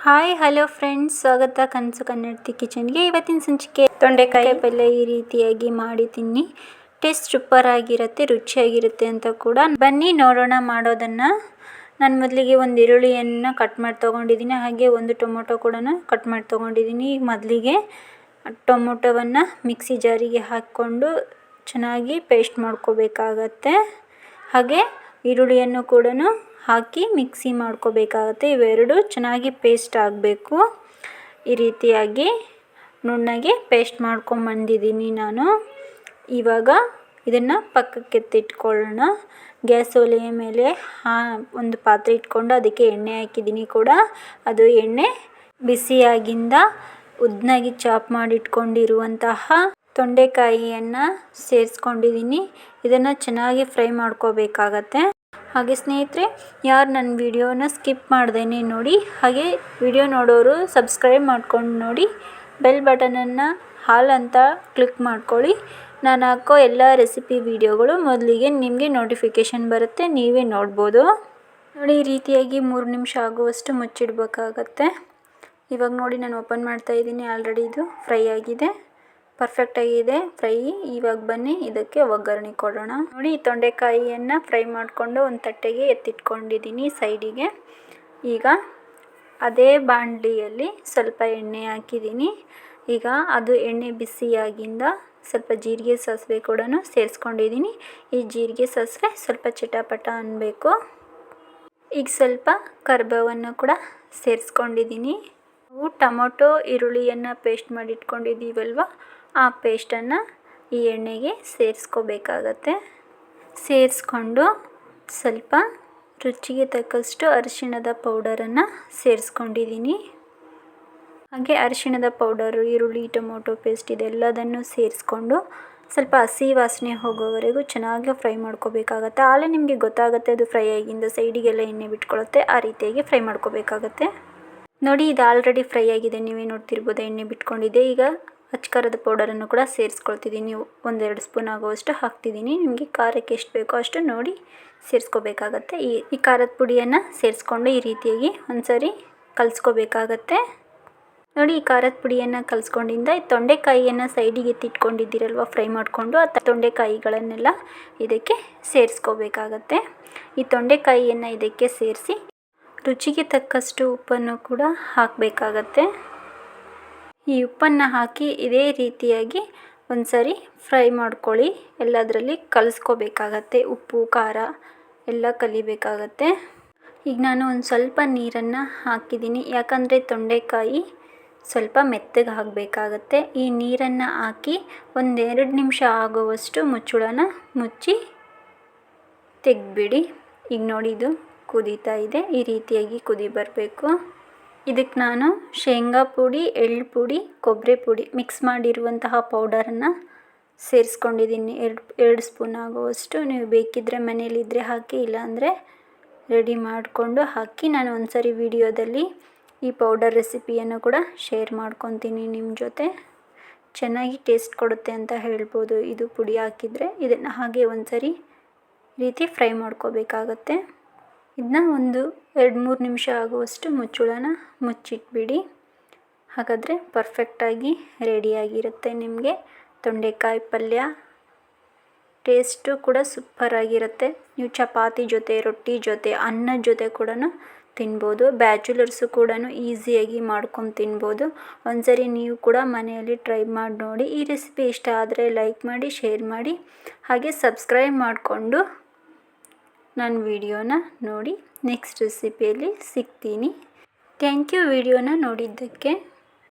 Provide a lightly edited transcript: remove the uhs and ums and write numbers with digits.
Hi hello friends, ಸ್ವಾಗತ ಕನಸು ಕನ್ನಡತಿ ಕಿಚನ್ಗೆ. ಇವತ್ತಿನ ಸಂಚಿಕೆ ತೊಂಡೆಕಾಯಿ ಪಲ್ಯ ಈ ರೀತಿಯಾಗಿ ಮಾಡಿ ತಿನ್ನಿ. ಟೇಸ್ಟ್ ಸೂಪರ್ ಆಗಿರುತ್ತೆ, ರುಚಿಯಾಗಿರುತ್ತೆ ಅಂತ ಕೂಡ. ಬನ್ನಿ ನೋಡೋಣ ಮಾಡೋದನ್ನು. ನಾನು ಮೊದಲಿಗೆ ಒಂದು ಈರುಳ್ಳಿಯನ್ನು ಕಟ್ ಮಾಡಿ ತೊಗೊಂಡಿದ್ದೀನಿ, ಹಾಗೆ ಒಂದು ಟೊಮೊಟೊ ಕೂಡ ಕಟ್ ಮಾಡಿ ತೊಗೊಂಡಿದ್ದೀನಿ. ಮೊದಲಿಗೆ ಟೊಮೊಟೊವನ್ನು ಮಿಕ್ಸಿ ಜಾರಿಗೆ ಹಾಕ್ಕೊಂಡು ಚೆನ್ನಾಗಿ ಪೇಸ್ಟ್ ಮಾಡ್ಕೋಬೇಕಾಗತ್ತೆ. ಹಾಗೆ ಈರುಳ್ಳಿಯನ್ನು ಕೂಡ ಹಾಕಿ ಮಿಕ್ಸಿ ಮಾಡ್ಕೋಬೇಕಾಗತ್ತೆ. ಇವೆರಡು ಚೆನ್ನಾಗಿ ಪೇಸ್ಟ್ ಆಗಬೇಕು. ಈ ರೀತಿಯಾಗಿ ನುಣ್ಣಗೆ ಪೇಸ್ಟ್ ಮಾಡ್ಕೊಂಬಂದಿದ್ದೀನಿ ನಾನು. ಇವಾಗ ಇದನ್ನು ಪಕ್ಕಕ್ಕೆ ಎತ್ತಿಟ್ಕೊಳ್ಳೋಣ. ಗ್ಯಾಸ್ ಒಲೆಯ ಮೇಲೆ ಒಂದು ಪಾತ್ರೆ ಇಟ್ಕೊಂಡು ಅದಕ್ಕೆ ಎಣ್ಣೆ ಹಾಕಿದ್ದೀನಿ ಕೂಡ. ಅದು ಎಣ್ಣೆ ಬಿಸಿಯಾಗಿಂದ ಉದ್ದನಾಗಿ ಚಾಪ್ ಮಾಡಿಟ್ಕೊಂಡಿರುವಂತಹ ತೊಂಡೆಕಾಯಿಯನ್ನು ಸೇರಿಸ್ಕೊಂಡಿದ್ದೀನಿ. ಇದನ್ನು ಚೆನ್ನಾಗಿ ಫ್ರೈ ಮಾಡ್ಕೋಬೇಕಾಗತ್ತೆ. ಹಾಗೆ ಸ್ನೇಹಿತರೆ, ಯಾರು ನನ್ನ ವಿಡಿಯೋನ ಸ್ಕಿಪ್ ಮಾಡ್ದೇನೆ ನೋಡಿ, ಹಾಗೆ ವಿಡಿಯೋ ನೋಡೋರು ಸಬ್ಸ್ಕ್ರೈಬ್ ಮಾಡ್ಕೊಂಡು ನೋಡಿ, ಬೆಲ್ ಬಟನನ್ನು ಹಾಲ್ ಅಂತ ಕ್ಲಿಕ್ ಮಾಡ್ಕೊಳ್ಳಿ. ನಾನು ಹಾಕೋ ಎಲ್ಲ ರೆಸಿಪಿ ವಿಡಿಯೋಗಳು ಮೊದಲಿಗೆ ನಿಮಗೆ ನೋಟಿಫಿಕೇಷನ್ ಬರುತ್ತೆ, ನೀವೇ ನೋಡ್ಬೋದು ನೋಡಿ. ಈ ರೀತಿಯಾಗಿ 3 ನಿಮಿಷ ಆಗುವಷ್ಟು ಮುಚ್ಚಿಡಬೇಕಾಗತ್ತೆ. ಇವಾಗ ನೋಡಿ ನಾನು ಓಪನ್ ಮಾಡ್ತಾ ಇದ್ದೀನಿ. ಆಲ್ರೆಡಿ ಇದು ಫ್ರೈ ಆಗಿದೆ, ಪರ್ಫೆಕ್ಟಾಗಿದೆ ಫ್ರೈ. ಇವಾಗ ಬನ್ನಿ ಇದಕ್ಕೆ ಒಗ್ಗರಣೆ ಕೊಡೋಣ. ನೋಡಿ, ಈ ತೊಂಡೆಕಾಯಿಯನ್ನು ಫ್ರೈ ಮಾಡಿಕೊಂಡು ಒಂದು ತಟ್ಟೆಗೆ ಎತ್ತಿಟ್ಕೊಂಡಿದ್ದೀನಿ ಸೈಡಿಗೆ. ಈಗ ಅದೇ ಬಾಣಲಿಯಲ್ಲಿ ಸ್ವಲ್ಪ ಎಣ್ಣೆ ಹಾಕಿದ್ದೀನಿ. ಈಗ ಅದು ಎಣ್ಣೆ ಬಿಸಿಯಾಗಿಂದ ಸ್ವಲ್ಪ ಜೀರಿಗೆ ಸಾಸಿವೆ ಕೂಡ ಸೇರಿಸ್ಕೊಂಡಿದ್ದೀನಿ. ಈ ಜೀರಿಗೆ ಸಾಸಿವೆ ಸ್ವಲ್ಪ ಚಿಟಪಟ ಅನ್ನಬೇಕು. ಈಗ ಸ್ವಲ್ಪ ಕರಿಬೇವನ್ನು ಕೂಡ ಸೇರಿಸ್ಕೊಂಡಿದ್ದೀನಿ. ನಾವು ಟೊಮೊಟೊ ಈರುಳ್ಳಿಯನ್ನು ಪೇಸ್ಟ್ ಮಾಡಿ ಇಟ್ಕೊಂಡಿದ್ದೀವಲ್ವ, ಆ ಪೇಸ್ಟನ್ನು ಈ ಎಣ್ಣೆಗೆ ಸೇರಿಸ್ಕೋಬೇಕಾಗತ್ತೆ. ಸೇರಿಸ್ಕೊಂಡು ಸ್ವಲ್ಪ ರುಚಿಗೆ ತಕ್ಕಷ್ಟು ಅರಿಶಿಣದ ಪೌಡರನ್ನು ಸೇರಿಸ್ಕೊಂಡಿದ್ದೀನಿ. ಹಾಗೆ ಅರಿಶಿಣದ ಪೌಡರು, ಈರುಳ್ಳಿ, ಟೊಮೊಟೊ ಪೇಸ್ಟ್ ಇದೆಲ್ಲದನ್ನು ಸೇರಿಸ್ಕೊಂಡು ಸ್ವಲ್ಪ ಹಸಿ ವಾಸನೆ ಹೋಗೋವರೆಗೂ ಚೆನ್ನಾಗಿ ಫ್ರೈ ಮಾಡ್ಕೋಬೇಕಾಗತ್ತೆ. ಆಲೇ ನಿಮಗೆ ಗೊತ್ತಾಗುತ್ತೆ ಅದು ಫ್ರೈ ಆಗಿಂದ ಸೈಡಿಗೆಲ್ಲ ಎಣ್ಣೆ ಬಿಟ್ಕೊಳ್ಳುತ್ತೆ. ಆ ರೀತಿಯಾಗಿ ಫ್ರೈ ಮಾಡ್ಕೋಬೇಕಾಗತ್ತೆ. ನೋಡಿ, ಇದು ಆಲ್ರೆಡಿ ಫ್ರೈ ಆಗಿದೆ, ನೀವೇ ನೋಡ್ತಿರ್ಬೋದು, ಎಣ್ಣೆ ಬಿಟ್ಕೊಂಡಿದೆ. ಈಗ ಅಚ್ಕಾರದ ಪೌಡರನ್ನು ಕೂಡ ಸೇರಿಸ್ಕೊಳ್ತಿದ್ದೀನಿ. 1-2 ಸ್ಪೂನ್ ಆಗುವಷ್ಟು ಹಾಕ್ತಿದ್ದೀನಿ. ನಿಮಗೆ ಖಾರಕ್ಕೆ ಎಷ್ಟು ಬೇಕೋ ಅಷ್ಟು ನೋಡಿ ಸೇರಿಸ್ಕೋಬೇಕಾಗತ್ತೆ. ಈ ಖಾರದ ಪುಡಿಯನ್ನು ಸೇರಿಸ್ಕೊಂಡು ಈ ರೀತಿಯಾಗಿ ಒಂದ್ಸರಿ ಕಲಿಸ್ಕೋಬೇಕಾಗತ್ತೆ. ನೋಡಿ, ಈ ಖಾರದ ಪುಡಿಯನ್ನು ಕಲಿಸ್ಕೊಂಡಿಂದ ಈ ತೊಂಡೆಕಾಯಿಯನ್ನು ಸೈಡಿಗೆ ಎತ್ತಿಟ್ಕೊಂಡಿದ್ದೀರಲ್ವ ಫ್ರೈ ಮಾಡಿಕೊಂಡು, ಆ ತೊಂಡೆಕಾಯಿಗಳನ್ನೆಲ್ಲ ಇದಕ್ಕೆ ಸೇರಿಸ್ಕೋಬೇಕಾಗತ್ತೆ. ಈ ತೊಂಡೆಕಾಯಿಯನ್ನು ಇದಕ್ಕೆ ಸೇರಿಸಿ ರುಚಿಗೆ ತಕ್ಕಷ್ಟು ಉಪ್ಪನ್ನು ಕೂಡ ಹಾಕಬೇಕಾಗತ್ತೆ. ಈ ಉಪ್ಪನ್ನು ಹಾಕಿ ಇದೇ ರೀತಿಯಾಗಿ ಒಂದ್ಸರಿ ಫ್ರೈ ಮಾಡ್ಕೊಳ್ಳಿ. ಎಲ್ಲದರಲ್ಲಿ ಕಲಿಸ್ಕೋಬೇಕಾಗತ್ತೆ. ಉಪ್ಪು ಖಾರ ಎಲ್ಲ ಕಲಿಬೇಕಾಗತ್ತೆ. ಈಗ ನಾನು ಒಂದು ಸ್ವಲ್ಪ ನೀರನ್ನು ಹಾಕಿದ್ದೀನಿ, ಯಾಕಂದರೆ ತೊಂಡೆಕಾಯಿ ಸ್ವಲ್ಪ ಮೆತ್ತಗೆ ಆಗಬೇಕಾಗತ್ತೆ. ಈ ನೀರನ್ನು ಹಾಕಿ 1-2 ನಿಮಿಷ ಆಗುವಷ್ಟು ಮುಚ್ಚಳನ ಮುಚ್ಚಿ ತೆಗೆದ್ಬಿಡಿ. ಈಗ ನೋಡಿ, ಇದು ಕುದೀತಾ ಇದೆ. ಈ ರೀತಿಯಾಗಿ ಕುದಿ ಬರಬೇಕು. ಇದಕ್ಕೆ ನಾನು ಶೇಂಗಾ ಪುಡಿ, ಎಳ್ಳು ಪುಡಿ, ಕೊಬ್ಬರಿ ಪುಡಿ ಮಿಕ್ಸ್ ಮಾಡಿರುವಂತಹ ಪೌಡರನ್ನು ಸೇರಿಸ್ಕೊಂಡಿದ್ದೀನಿ. 2 ಸ್ಪೂನ್ ಆಗುವಷ್ಟು. ನೀವು ಬೇಕಿದ್ದರೆ ಮನೇಲಿದ್ದರೆ ಹಾಕಿ, ಇಲ್ಲಾಂದರೆ ರೆಡಿ ಮಾಡಿಕೊಂಡು ಹಾಕಿ. ನಾನು ಒಂದ್ಸರಿ ವಿಡಿಯೋದಲ್ಲಿ ಈ ಪೌಡರ್ ರೆಸಿಪಿಯನ್ನು ಕೂಡ ಶೇರ್ ಮಾಡ್ಕೊತೀನಿ ನಿಮ್ಮ ಜೊತೆ. ಚೆನ್ನಾಗಿ ಟೇಸ್ಟ್ ಕೊಡುತ್ತೆ ಅಂತ ಹೇಳ್ಬೋದು ಇದು ಪುಡಿ ಹಾಕಿದರೆ. ಇದನ್ನು ಹಾಗೆ ಒಂದ್ಸರಿ ರೀತಿ ಫ್ರೈ ಮಾಡ್ಕೋಬೇಕಾಗತ್ತೆ. ಇದನ್ನ 1-2-3 ನಿಮಿಷ ಆಗುವಷ್ಟು ಮುಚ್ಚಳನ ಮುಚ್ಚಿಟ್ಬಿಡಿ. ಹಾಗಾದರೆ ಪರ್ಫೆಕ್ಟಾಗಿ ರೆಡಿಯಾಗಿರುತ್ತೆ ನಿಮಗೆ ತೊಂಡೆಕಾಯಿ ಪಲ್ಯ. ಟೇಸ್ಟು ಕೂಡ ಸೂಪರಾಗಿರುತ್ತೆ. ನೀವು ಚಪಾತಿ ಜೊತೆ, ರೊಟ್ಟಿ ಜೊತೆ, ಅನ್ನದ ಜೊತೆ ಕೂಡ ತಿನ್ಬೋದು. ಬ್ಯಾಚುಲರ್ಸು ಕೂಡ ಈಸಿಯಾಗಿ ಮಾಡ್ಕೊಂಡು ತಿನ್ಬೋದು. ಒಂದ್ಸರಿ ನೀವು ಕೂಡ ಮನೆಯಲ್ಲಿ ಟ್ರೈ ಮಾಡಿ ನೋಡಿ. ಈ ರೆಸಿಪಿ ಇಷ್ಟ ಆದರೆ ಲೈಕ್ ಮಾಡಿ, ಶೇರ್ ಮಾಡಿ, ಹಾಗೆ ಸಬ್ಸ್ಕ್ರೈಬ್ ಮಾಡಿಕೊಂಡು ನನ್ನ ವಿಡಿಯೋನ ನೋಡಿ. ನೆಕ್ಸ್ಟ್ ರೆಸಿಪಿಯಲ್ಲಿ ಸಿಗ್ತೀನಿ. ಥ್ಯಾಂಕ್ ಯು ವಿಡಿಯೋನ ನೋಡಿದ್ದಕ್ಕೆ.